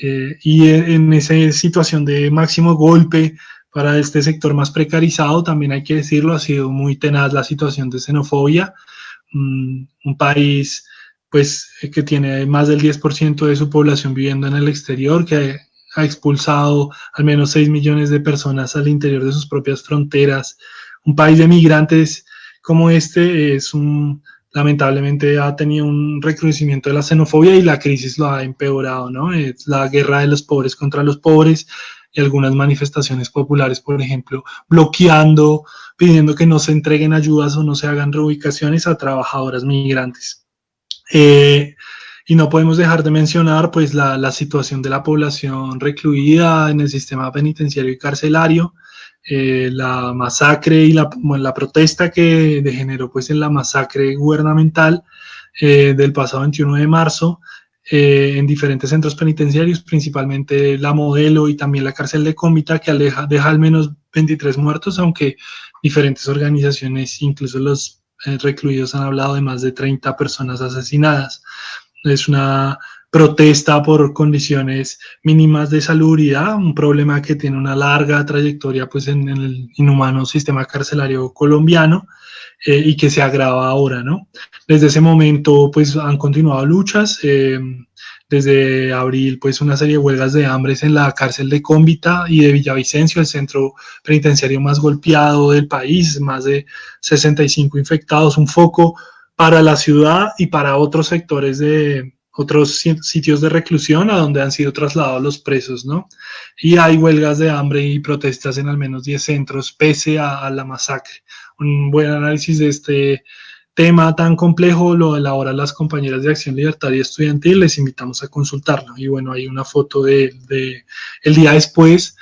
y en esa situación de máximo golpe para este sector más precarizado, también hay que decirlo, ha sido muy tenaz la situación de xenofobia. Un país pues que tiene más del 10% de su población viviendo en el exterior, que ha expulsado al menos 6 millones de personas al interior de sus propias fronteras. Un país de migrantes como este lamentablemente ha tenido un recrudecimiento de la xenofobia y la crisis lo ha empeorado, ¿no? Es la guerra de los pobres contra los pobres y algunas manifestaciones populares, por ejemplo, bloqueando, pidiendo que no se entreguen ayudas o no se hagan reubicaciones a trabajadoras migrantes. Y no podemos dejar de mencionar pues la situación de la población recluida en el sistema penitenciario y carcelario, la masacre y la protesta que degeneró pues en la masacre gubernamental del pasado 21 de marzo en diferentes centros penitenciarios, principalmente La Modelo y también la cárcel de Cómbita, que deja al menos 23 muertos, aunque diferentes organizaciones, incluso los recluidos, han hablado de más de 30 personas asesinadas. Es una protesta por condiciones mínimas de salubridad, un problema que tiene una larga trayectoria pues en el inhumano sistema carcelario colombiano, y que se agrava ahora, ¿no? Desde ese momento pues han continuado luchas, desde abril pues una serie de huelgas de hambre en la cárcel de Cómbita y de Villavicencio, el centro penitenciario más golpeado del país, más de 65 infectados, un foco para la ciudad y para otros sectores de otros sitios de reclusión a donde han sido trasladados los presos, ¿no? Y hay huelgas de hambre y protestas en al menos 10 centros pese a la masacre. Un buen análisis de este tema tan complejo lo elaboran las compañeras de Acción Libertaria Estudiantil, les invitamos a consultarlo. Y bueno, hay una foto de el día después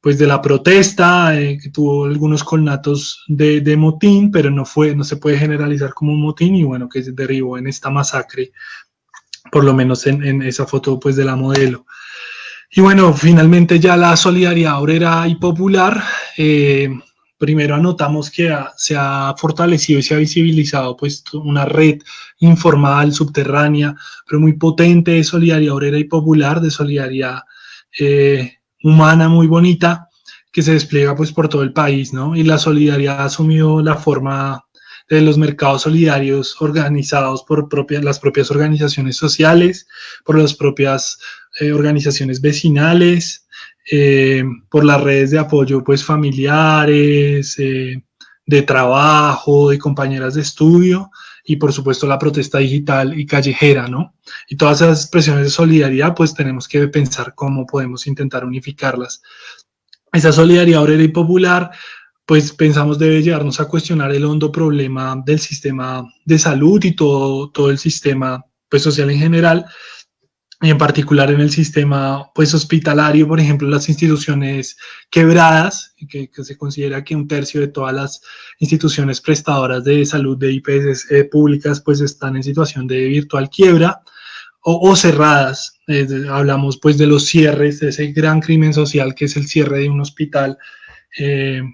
pues de la protesta, que tuvo algunos conatos de motín, pero no se puede generalizar como un motín, y bueno, que se derivó en esta masacre, por lo menos en esa foto pues de La Modelo. Y bueno, finalmente ya la solidaridad obrera y popular, primero anotamos que se ha fortalecido y se ha visibilizado pues una red informal, subterránea, pero muy potente de solidaridad obrera y popular, de solidaridad humana muy bonita, que se despliega pues por todo el país, ¿no? Y la solidaridad ha asumido la forma de los mercados solidarios organizados por las propias organizaciones sociales, por las propias organizaciones vecinales, por las redes de apoyo pues familiares, de trabajo, de compañeras de estudio, y por supuesto la protesta digital y callejera, ¿no? Y todas esas expresiones de solidaridad pues tenemos que pensar cómo podemos intentar unificarlas. Esa solidaridad obrera y popular pues pensamos debe llevarnos a cuestionar el hondo problema del sistema de salud y todo el sistema pues social en general, y en particular en el sistema pues hospitalario, por ejemplo, las instituciones quebradas, que se considera que 1/3 de todas las instituciones prestadoras de salud de IPS públicas pues están en situación de virtual quiebra o cerradas. Hablamos pues de los cierres, de ese gran crimen social que es el cierre de un hospital, que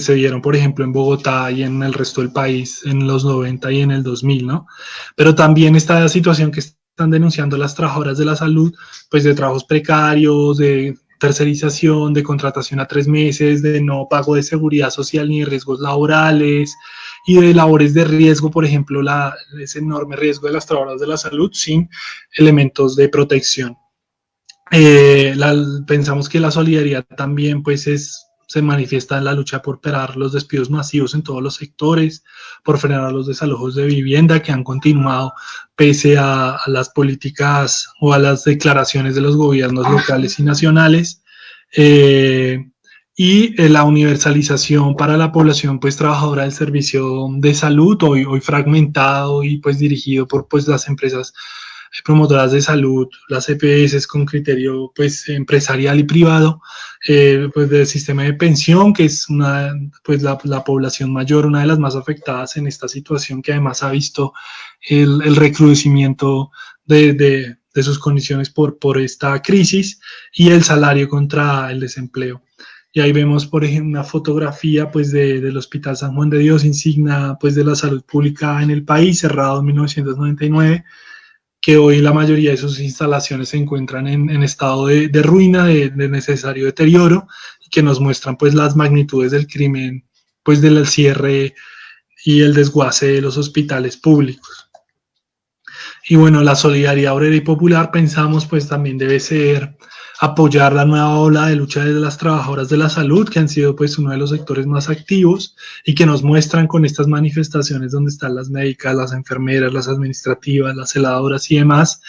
se dieron, por ejemplo, en Bogotá y en el resto del país en los 90 y en el 2000, ¿no? Pero también esta situación que están denunciando las trabajadoras de la salud, pues de trabajos precarios, de tercerización, de contratación a 3 meses, de no pago de seguridad social ni de riesgos laborales y de labores de riesgo, por ejemplo, ese enorme riesgo de las trabajadoras de la salud sin elementos de protección. Pensamos que la solidaridad también pues se manifiesta en la lucha por parar los despidos masivos en todos los sectores, por frenar los desalojos de vivienda que han continuado pese a las políticas o a las declaraciones de los gobiernos locales y nacionales, y la universalización para la población pues trabajadora del servicio de salud, hoy fragmentado y pues dirigido por pues las empresas promotoras de salud, las EPS con criterio pues empresarial y privado, pues del sistema de pensión, que es pues la población mayor, una de las más afectadas en esta situación, que además ha visto el recrudecimiento de sus condiciones por esta crisis, y el salario contra el desempleo. Y ahí vemos, por ejemplo, una fotografía pues del Hospital San Juan de Dios, insignia pues de la salud pública en el país, cerrado en 1999, que hoy la mayoría de sus instalaciones se encuentran en estado de ruina, de necesario deterioro, y que nos muestran pues las magnitudes del crimen, pues del cierre y el desguace de los hospitales públicos. Y bueno, la solidaridad obrera y popular, pensamos, pues también debe ser apoyar la nueva ola de lucha de las trabajadoras de la salud, que han sido pues uno de los sectores más activos y que nos muestran con estas manifestaciones donde están las médicas, las enfermeras, las administrativas, las celadoras y demás,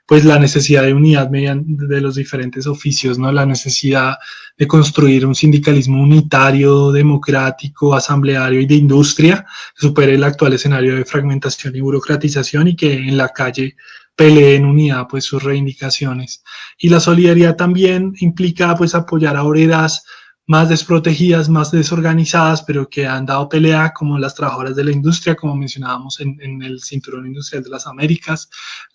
pues la necesidad de unidad de los diferentes oficios, ¿no? La necesidad de construir un sindicalismo unitario, democrático, asambleario y de industria que supere el actual escenario de fragmentación y burocratización, y que en la calle pelee en unidad pues sus reivindicaciones. Y la solidaridad también implica pues apoyar a obreras más desprotegidas, más desorganizadas, pero que han dado pelea, como las trabajadoras de la industria, como mencionábamos en el Cinturón Industrial de las Américas,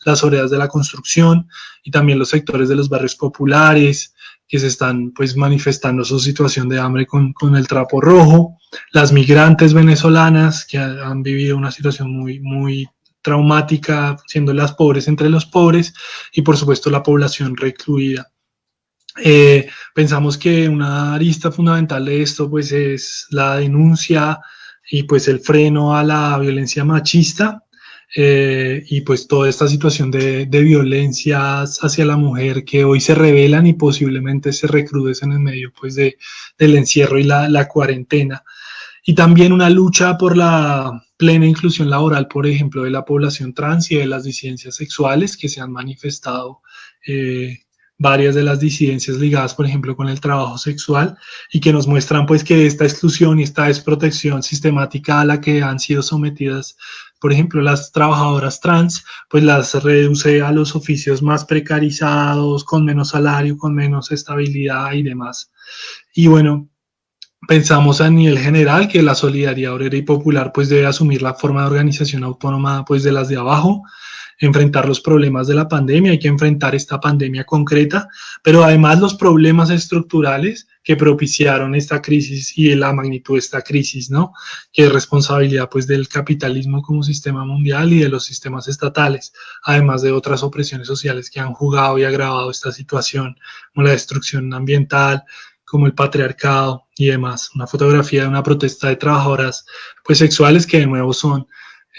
las obreras de la construcción y también los sectores de los barrios populares que se están pues manifestando su situación de hambre con el trapo rojo, las migrantes venezolanas que han vivido una situación muy traumática, siendo las pobres entre los pobres, y por supuesto la población recluida. Pensamos que una arista fundamental de esto pues es la denuncia y pues el freno a la violencia machista, y pues toda esta situación de violencias hacia la mujer que hoy se revelan y posiblemente se recrudecen en medio pues del encierro y la cuarentena. Y también una lucha por la plena inclusión laboral, por ejemplo, de la población trans y de las disidencias sexuales, que se han manifestado varias de las disidencias ligadas, por ejemplo, con el trabajo sexual, y que nos muestran pues que esta exclusión y esta desprotección sistemática a la que han sido sometidas, por ejemplo, las trabajadoras trans, pues las reduce a los oficios más precarizados, con menos salario, con menos estabilidad y demás. Y bueno, pensamos a nivel general que la solidaridad obrera y popular pues debe asumir la forma de organización autónoma pues de las de abajo, enfrentar los problemas de la pandemia, hay que enfrentar esta pandemia concreta, pero además los problemas estructurales que propiciaron esta crisis y la magnitud de esta crisis, ¿no? Que es responsabilidad pues del capitalismo como sistema mundial y de los sistemas estatales, además de otras opresiones sociales que han jugado y agravado esta situación, como la destrucción ambiental, como el patriarcado y demás. Una fotografía de una protesta de trabajadoras pues sexuales que de nuevo son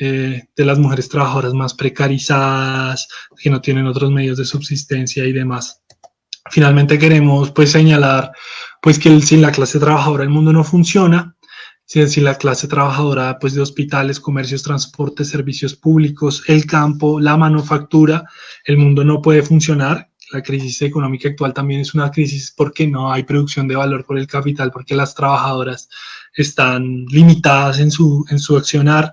de las mujeres trabajadoras más precarizadas, que no tienen otros medios de subsistencia y demás. Finalmente queremos pues señalar pues que sin la clase trabajadora el mundo no funciona, sin la clase trabajadora pues de hospitales, comercios, transportes, servicios públicos, el campo, la manufactura, el mundo no puede funcionar. La crisis económica actual también es una crisis porque no hay producción de valor por el capital, porque las trabajadoras están limitadas en su accionar.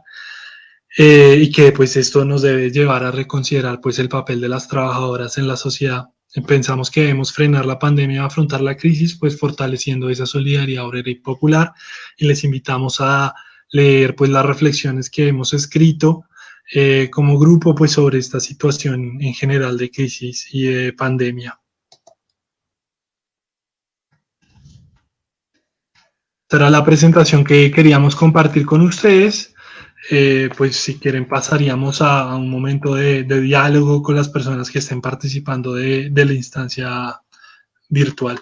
y que pues esto nos debe llevar a reconsiderar pues el papel de las trabajadoras en la sociedad. Pensamos que debemos frenar la pandemia y afrontar la crisis pues fortaleciendo esa solidaridad obrera y popular, y les invitamos a leer pues las reflexiones que hemos escrito como grupo pues sobre esta situación en general de crisis y de pandemia. Esta era la presentación que queríamos compartir con ustedes. Pues si quieren pasaríamos a un momento de diálogo con las personas que estén participando de la instancia virtual.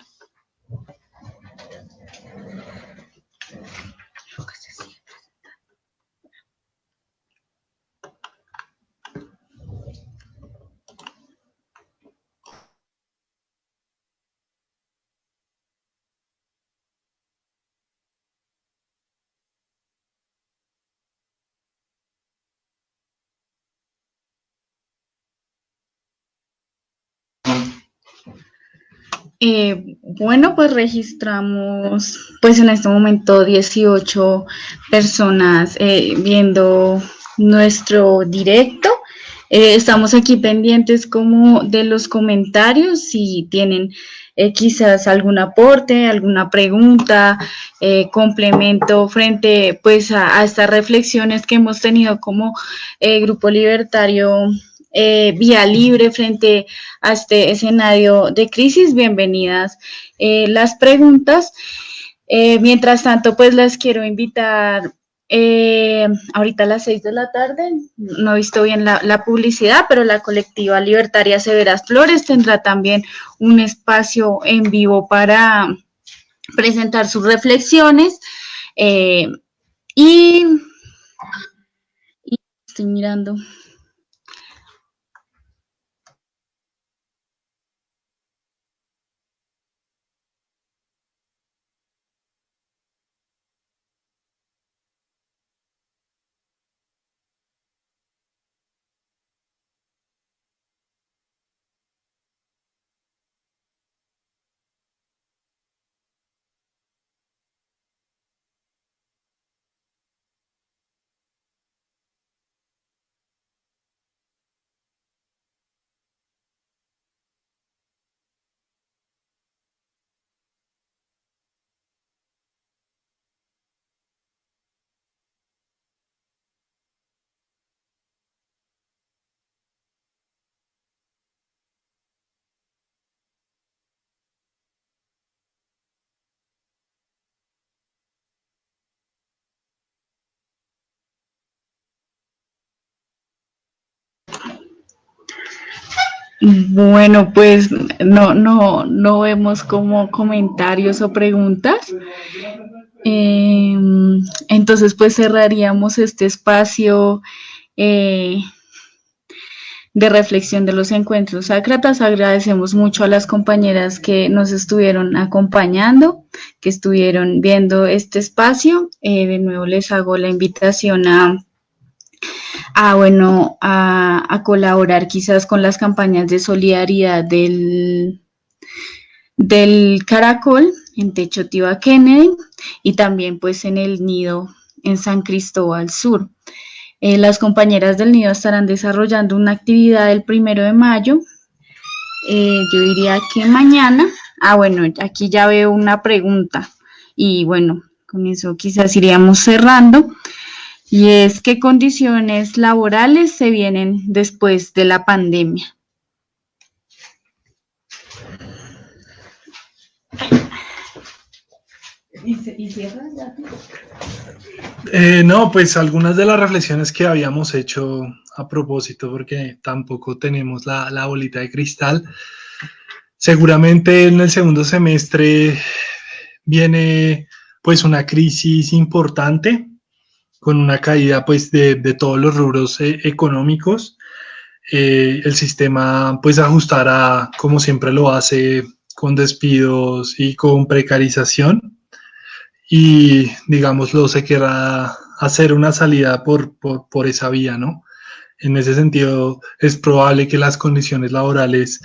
Bueno, pues registramos pues en este momento 18 personas viendo nuestro directo. Estamos aquí pendientes como de los comentarios, si tienen quizás algún aporte, alguna pregunta, complemento frente pues a estas reflexiones que hemos tenido como Grupo Libertario Vía Libre frente a este escenario de crisis. Bienvenidas las preguntas. Mientras tanto, pues las quiero invitar ahorita a las 6 de la tarde, no he visto bien la publicidad, pero la colectiva libertaria Severas Flores tendrá también un espacio en vivo para presentar sus reflexiones y estoy mirando. Bueno, pues no vemos como comentarios o preguntas. Entonces, pues cerraríamos este espacio de reflexión de los encuentros sácratas. Agradecemos mucho a las compañeras que nos estuvieron acompañando, que estuvieron viendo este espacio. De nuevo les hago la invitación a colaborar quizás con las campañas de solidaridad del Caracol en Techo Tiva Kennedy y también pues en el Nido en San Cristóbal Sur. Las compañeras del Nido estarán desarrollando una actividad el 1 de mayo, yo diría que mañana. Bueno, aquí ya veo una pregunta y bueno, con eso quizás iríamos cerrando. Y es, ¿qué condiciones laborales se vienen después de la pandemia? No, pues algunas de las reflexiones que habíamos hecho a propósito, porque tampoco tenemos la bolita de cristal. Seguramente en el segundo semestre viene pues una crisis importante, con una caída pues de todos los rubros económicos. El sistema pues ajustará como siempre lo hace, con despidos y con precarización, y digámoslo, se querrá hacer una salida por esa vía, ¿no? En ese sentido, es probable que las condiciones laborales,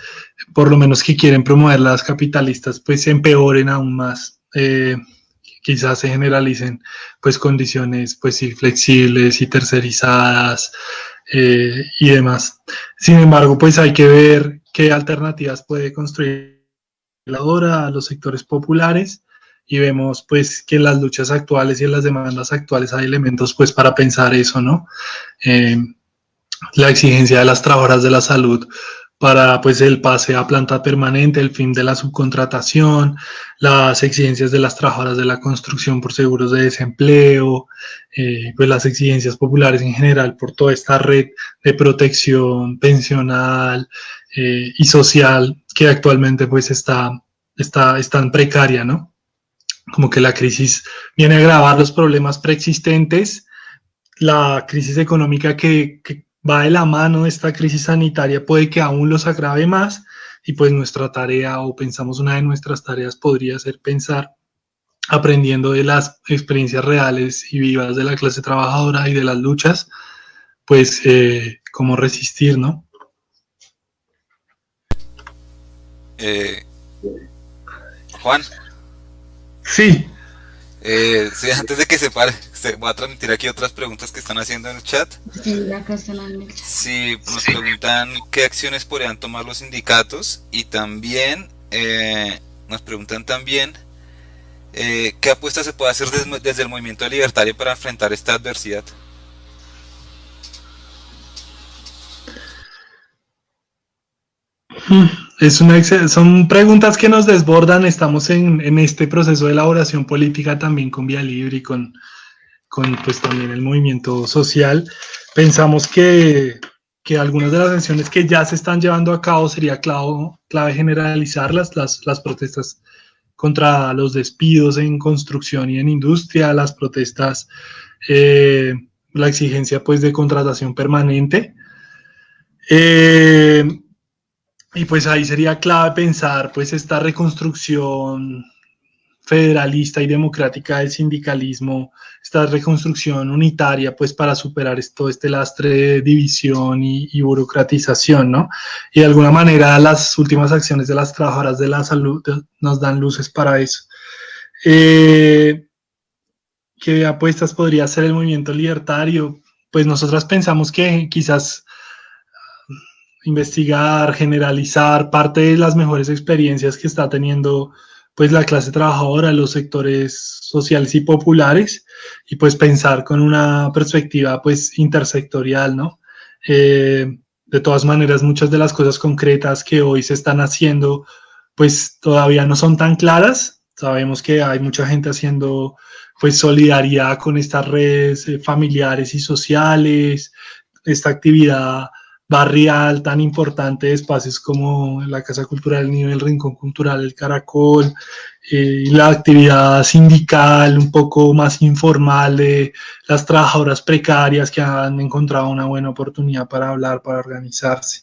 por lo menos que quieren promover las capitalistas, pues se empeoren aún más, quizás se generalicen pues condiciones pues sí, flexibles y tercerizadas y demás. Sin embargo, pues hay que ver qué alternativas puede construir a los sectores populares y vemos pues que en las luchas actuales y en las demandas actuales hay elementos pues para pensar eso, ¿no? La exigencia de las trabajadoras de la salud para pues el pase a planta permanente, el fin de la subcontratación, las exigencias de las trabajadoras de la construcción por seguros de desempleo, pues las exigencias populares en general por toda esta red de protección pensional y social que actualmente pues está tan precaria, ¿no? Como que la crisis viene a agravar los problemas preexistentes, la crisis económica que va de la mano de esta crisis sanitaria puede que aún los agrave más y pues nuestra tarea o pensamos una de nuestras tareas podría ser pensar aprendiendo de las experiencias reales y vivas de la clase trabajadora y de las luchas, pues cómo resistir, ¿no? Juan, Sí, sí, antes de que se pare, voy a transmitir aquí otras preguntas que están haciendo en el chat. Sí, acá están en el chat. Sí, nos preguntan qué acciones podrían tomar los sindicatos y también nos preguntan también qué apuestas se puede hacer desde el movimiento libertario para enfrentar esta adversidad. son preguntas que nos desbordan. Estamos en este proceso de elaboración política también con Vía Libre y con pues también el movimiento social. Pensamos que algunas de las acciones que ya se están llevando a cabo sería clave generalizarlas, las protestas contra los despidos en construcción y en industria, las protestas, la exigencia pues de contratación permanente. Y pues ahí sería clave pensar pues esta reconstrucción federalista y democrática del sindicalismo, esta reconstrucción unitaria pues para superar todo este lastre de división y burocratización, ¿no? Y de alguna manera las últimas acciones de las trabajadoras de la salud nos dan luces para eso. ¿Qué apuestas podría hacer el movimiento libertario? Pues nosotras pensamos que quizás investigar, generalizar parte de las mejores experiencias que está teniendo pues la clase trabajadora, los sectores sociales y populares, y pues pensar con una perspectiva pues intersectorial, ¿no? De todas maneras, muchas de las cosas concretas que hoy se están haciendo pues todavía no son tan claras. Sabemos que hay mucha gente haciendo pues solidaridad con estas redes familiares y sociales, esta actividad barrial tan importante de espacios como la Casa Cultural del Nido, el Rincón Cultural, el Caracol, la actividad sindical un poco más informal de las trabajadoras precarias que han encontrado una buena oportunidad para hablar, para organizarse.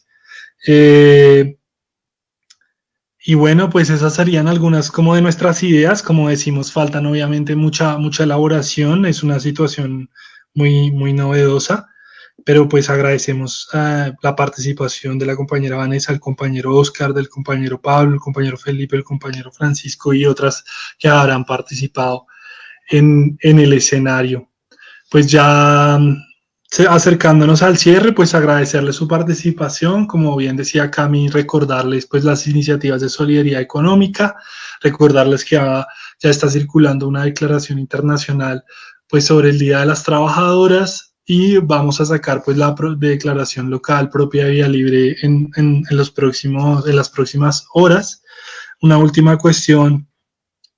Y bueno, pues esas serían algunas como de nuestras ideas. Como decimos, faltan obviamente mucha elaboración, es una situación muy novedosa, pero pues agradecemos la participación de la compañera Vanessa, el compañero Oscar, del compañero Pablo, el compañero Felipe, el compañero Francisco y otras que habrán participado en el escenario. Pues ya acercándonos al cierre, pues agradecerles su participación, como bien decía Cami, recordarles pues las iniciativas de solidaridad económica, recordarles que ya está circulando una declaración internacional pues sobre el Día de las Trabajadoras, y vamos a sacar pues la declaración local propia de Vía Libre en las próximas horas. Una última cuestión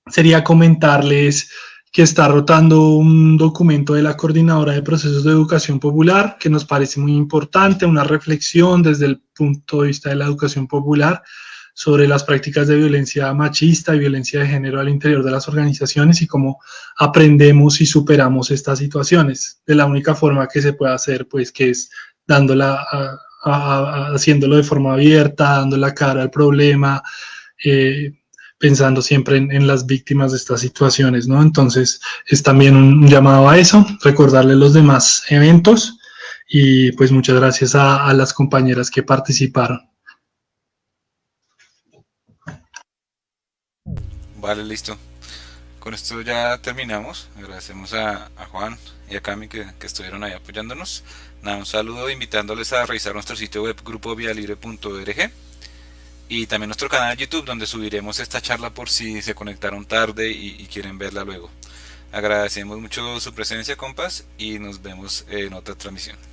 sería comentarles que está rotando un documento de la Coordinadora de Procesos de Educación Popular que nos parece muy importante, una reflexión desde el punto de vista de la educación popular sobre las prácticas de violencia machista y violencia de género al interior de las organizaciones y cómo aprendemos y superamos estas situaciones de la única forma que se puede hacer, pues que es haciéndolo de forma abierta, dando la cara al problema, pensando siempre en las víctimas de estas situaciones, ¿no? Entonces es también un llamado a eso, recordarle los demás eventos y pues muchas gracias a las compañeras que participaron. Vale, listo. con esto ya terminamos. Agradecemos a Juan y a Cami que estuvieron ahí apoyándonos. Nada, un saludo invitándoles a revisar nuestro sitio web grupovialibre.org y también nuestro canal de YouTube, donde subiremos esta charla por si se conectaron tarde y quieren verla luego. Agradecemos mucho su presencia, compas, y nos vemos en otra transmisión.